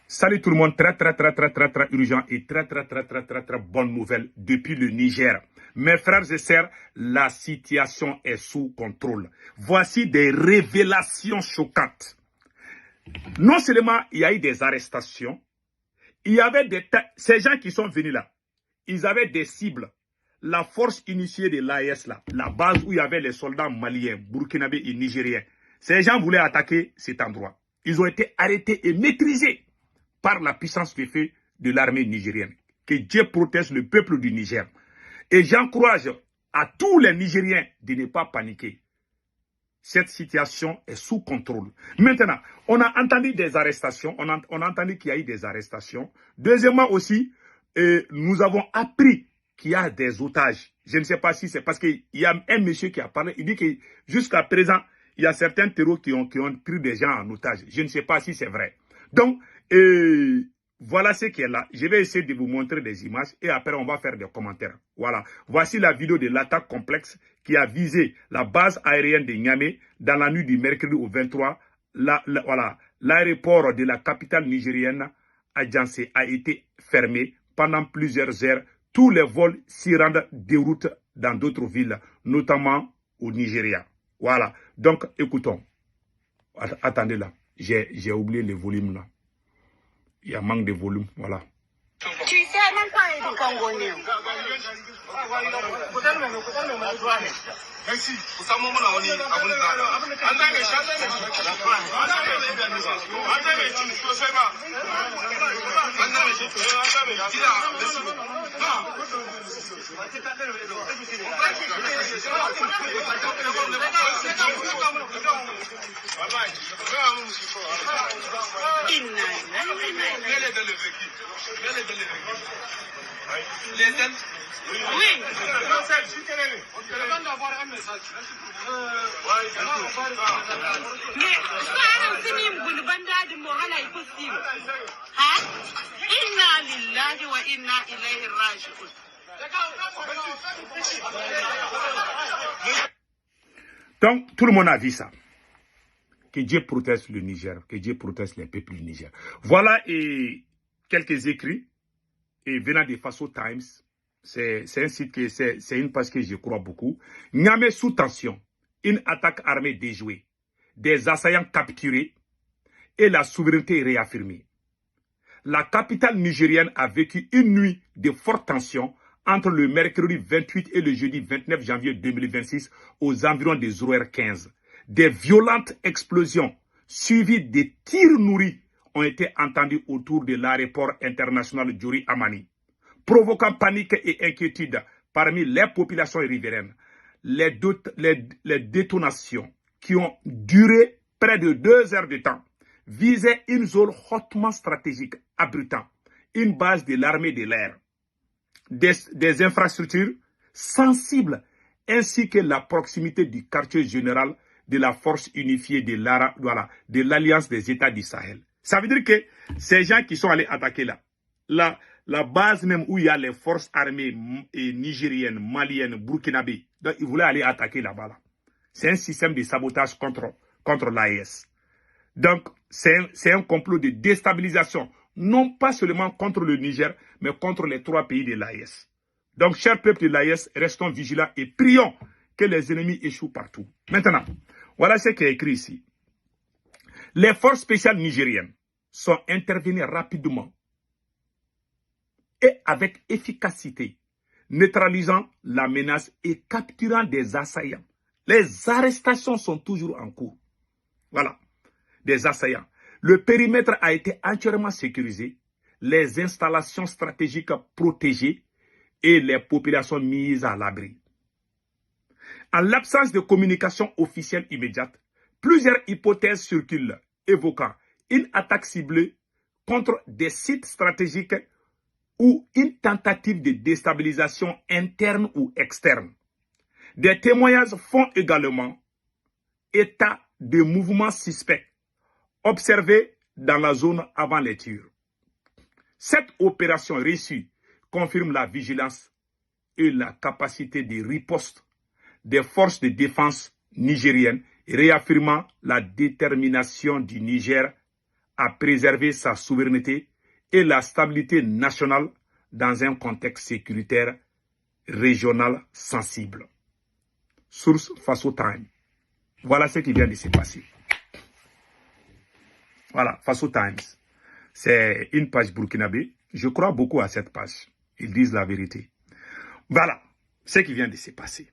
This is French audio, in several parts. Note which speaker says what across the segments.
Speaker 1: Salut tout le monde, très urgent et très bonne nouvelle depuis le Niger. Mes frères et sœurs, la situation est sous contrôle. Voici des révélations choquantes. Non seulement il y a eu des arrestations, il y avait ces gens qui sont venus là, ils avaient des cibles. La force initiée de l'AES là, la base où il y avait les soldats maliens, burkinabés et nigériens. Ces gens voulaient attaquer cet endroit. Ils ont été arrêtés et maîtrisés par la puissance de feu de l'armée nigérienne. Que Dieu protège le peuple du Niger. Et j'encourage à tous les Nigériens de ne pas paniquer. Cette situation est sous contrôle. Maintenant, on a entendu des arrestations. On a entendu qu'il y a eu des arrestations. Deuxièmement aussi, nous avons appris qu'il y a des otages. Je ne sais pas si c'est parce qu'il y a un monsieur qui a parlé. Il dit que jusqu'à présent, il y a certains terroristes qui ont pris des gens en otage. Je ne sais pas si c'est vrai. Donc, voilà ce qui est là. Je vais essayer de vous montrer des images et après on va faire des commentaires. Voilà. Voici la vidéo de l'attaque complexe qui a visé la base aérienne de Niamey dans la nuit du mercredi au 23. Voilà. L'aéroport de la capitale nigérienne, Adjancé, a été fermé pendant plusieurs heures. Tous les vols s'y rendent déroute dans d'autres villes, notamment au Nigeria. Voilà. Donc, écoutons. Attendez là. J'ai oublié le volume là. Il y a manque de volume, voilà.
Speaker 2: Tu sais même pas du Congo. Oui.
Speaker 1: Donc, tout le monde a vu ça. Que Dieu protège le Niger, que Dieu protège les peuples du Niger. Voilà quelques écrits venant des Faso Times. C'est un site que c'est une page que je crois beaucoup. Niamey sous tension, une attaque armée déjouée, des assaillants capturés et la souveraineté réaffirmée. La capitale nigérienne a vécu une nuit de forte tension entre le mercredi 28 et le jeudi 29 janvier 2026 aux environs des 0h15. Des violentes explosions suivies de tirs nourris ont été entendus autour de l'aéroport international Djuri Amani, provoquant panique et inquiétude parmi les populations riveraines. Les détonations qui ont duré près de 2 heures de temps visaient une zone hautement stratégique abritant une base de l'armée de l'air, des infrastructures sensibles ainsi que la proximité du quartier général de la force unifiée de l'Alliance des États du Sahel. Ça veut dire que ces gens qui sont allés attaquer là, la base même où il y a les forces armées nigériennes, maliennes, burkinabées, donc ils voulaient aller attaquer là-bas. Là. C'est un système de sabotage contre l'AES. Donc, c'est un complot de déstabilisation, non pas seulement contre le Niger, mais contre les 3 pays de l'AES. Donc, chers peuples de l'AES, restons vigilants et prions que les ennemis échouent partout. Maintenant, voilà ce qui est écrit ici. Les forces spéciales nigériennes sont intervenues rapidement et avec efficacité, neutralisant la menace et capturant des assaillants. Les arrestations sont toujours en cours. Voilà, des assaillants. Le périmètre a été entièrement sécurisé, les installations stratégiques protégées et les populations mises à l'abri. En l'absence de communication officielle immédiate, plusieurs hypothèses circulent évoquant une attaque ciblée contre des sites stratégiques ou une tentative de déstabilisation interne ou externe. Des témoignages font également état de mouvements suspects observés dans la zone avant les tirs. Cette opération réussie confirme la vigilance et la capacité de riposte des forces de défense nigériennes, réaffirmant la détermination du Niger à préserver sa souveraineté et la stabilité nationale dans un contexte sécuritaire régional sensible. Source Faso Time. Voilà ce qui vient de se passer. Voilà, Faso Times. C'est une page burkinabé. Je crois beaucoup à cette page. Ils disent la vérité. Voilà ce qui vient de se passer.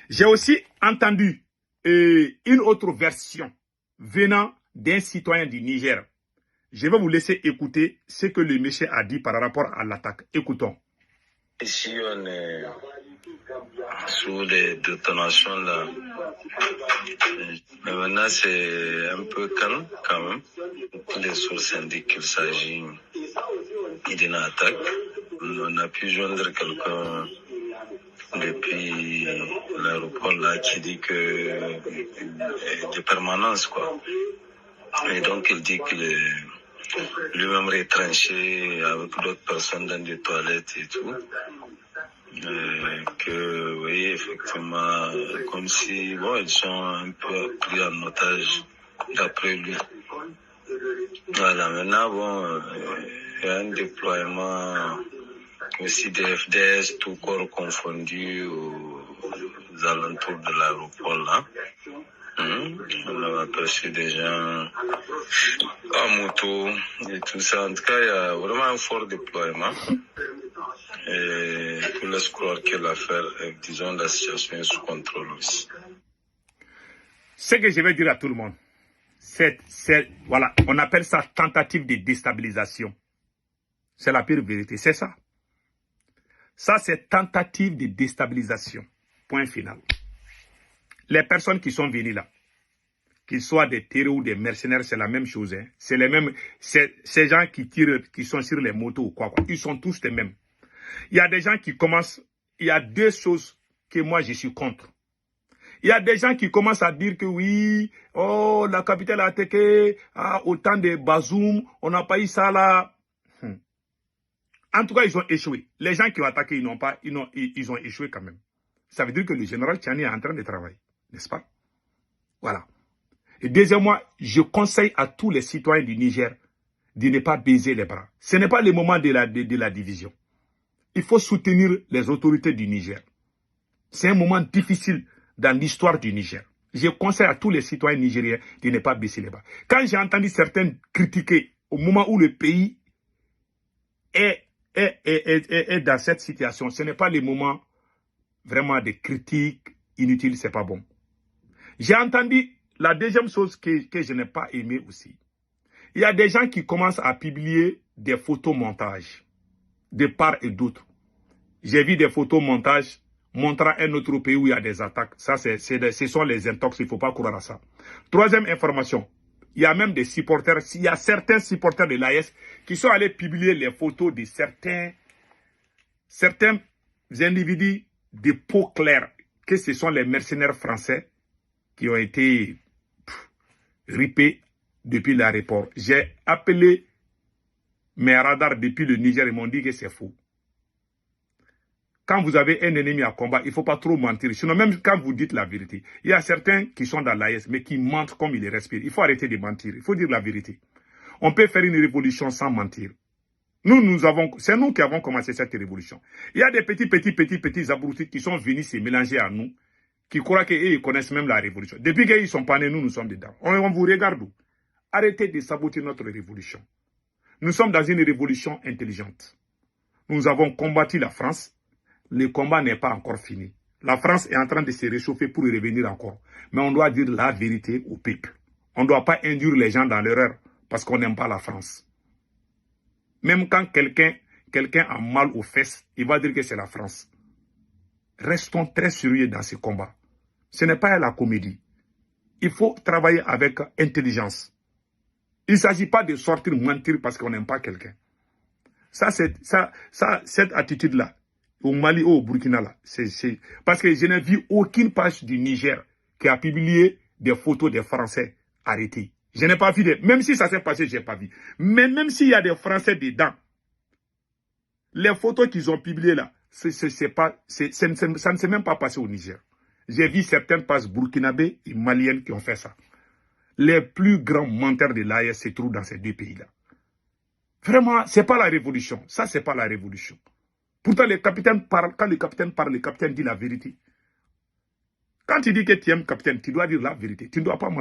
Speaker 1: J'ai aussi entendu une autre version venant d'un citoyen du Niger. Je vais vous laisser écouter ce que le monsieur a dit par rapport à l'attaque. Écoutons.
Speaker 3: Ici, on est sous les détonations là. Mais maintenant, c'est un peu calme quand même. Les sources indiquent qu'il s'agit d'une attaque. On a pu joindre quelqu'un depuis l'aéroport là qui dit que de permanence quoi. Et donc il dit qu'il est lui-même retranché avec d'autres personnes dans des toilettes et tout. Que oui, effectivement, comme si bon, ils sont un peu pris en otage d'après lui. Voilà, maintenant bon, il y a un déploiement aussi des FDS tout corps confondu aux alentours de l'aéroport là. On a aperçu des gens en moto et tout ça. En tout cas, il y a vraiment un fort déploiement. Et tout laisse croire que l'affaire, disons, la situation est sous contrôle aussi.
Speaker 1: Ce que je vais dire à tout le monde, voilà, on appelle ça tentative de déstabilisation. C'est la pire vérité, c'est ça. Ça, c'est tentative de déstabilisation. Point final. Les personnes qui sont venues là, qu'ils soient des terroristes ou des mercenaires, c'est la même chose. Hein. C'est les mêmes. Ces gens qui tirent, qui sont sur les motos ou quoi. Ils sont tous les mêmes. Il y a des gens qui commencent. Il y a deux choses que moi je suis contre. Il y a des gens qui commencent à dire que oui, oh, la capitale a attaqué, autant de Bazoum, on n'a pas eu ça là. En tout cas, ils ont échoué. Les gens qui ont attaqué, ils ont échoué quand même. Ça veut dire que le général Tchani est en train de travailler, n'est-ce pas? Voilà. Et deuxièmement, je conseille à tous les citoyens du Niger de ne pas baiser les bras. Ce n'est pas le moment de la division. Il faut soutenir les autorités du Niger. C'est un moment difficile dans l'histoire du Niger. Je conseille à tous les citoyens nigériens de ne pas baisser les bras. Quand j'ai entendu certains critiquer au moment où le pays est dans cette situation, ce n'est pas le moment vraiment de critiques inutiles, c'est pas bon. J'ai entendu la deuxième chose que je n'ai pas aimé aussi. Il y a des gens qui commencent à publier des photomontages de part et d'autre. J'ai vu des photomontages montrant un autre pays où il y a des attaques. Ça, ce sont les intox, il ne faut pas croire à ça. Troisième information, il y a même des supporters, il y a certains supporters de l'AS qui sont allés publier les photos de certains individus de peau claire, que ce sont les mercenaires français qui ont été ripés depuis l'aéroport. J'ai appelé mes radars depuis le Niger, ils m'ont dit que c'est faux. Quand vous avez un ennemi à combat, il ne faut pas trop mentir. Sinon, même quand vous dites la vérité, il y a certains qui sont dans l'AS, mais qui mentent comme ils les respirent. Il faut arrêter de mentir. Il faut dire la vérité. On peut faire une révolution sans mentir. C'est nous qui avons commencé cette révolution. Il y a des petits abrutis qui sont venus se mélanger à nous, qui croient qu'ils connaissent même la révolution. Depuis qu'ils ne sont pas nés, nous sommes dedans. On vous regarde où? Arrêtez de saboter notre révolution. Nous sommes dans une révolution intelligente. Nous avons combattu la France. Le combat n'est pas encore fini. La France est en train de se réchauffer pour y revenir encore. Mais on doit dire la vérité au peuple. On ne doit pas induire les gens dans l'erreur parce qu'on n'aime pas la France. Même quand quelqu'un a mal aux fesses, il va dire que c'est la France. Restons très sérieux dans ce combat. Ce n'est pas la comédie. Il faut travailler avec intelligence. Il ne s'agit pas de sortir mentir parce qu'on n'aime pas quelqu'un. Cette attitude-là, au Mali ou au Burkina, là, parce que je n'ai vu aucune page du Niger qui a publié des photos des Français arrêtés. Je n'ai pas vu, même si ça s'est passé, je n'ai pas vu. Mais même s'il y a des Français dedans, les photos qu'ils ont publiées là, ça ne s'est même pas passé au Niger. J'ai vu certaines pages burkinabées et maliennes qui ont fait ça. Les plus grands menteurs de l'AES se trouvent dans ces deux pays-là. Vraiment, c'est pas la révolution. Ça, c'est pas la révolution. Pourtant, les capitaines parlent. Quand le capitaine parle, le capitaine dit la vérité. Quand tu dis que tu aimes capitaine, tu dois dire la vérité. Tu ne dois pas mentir.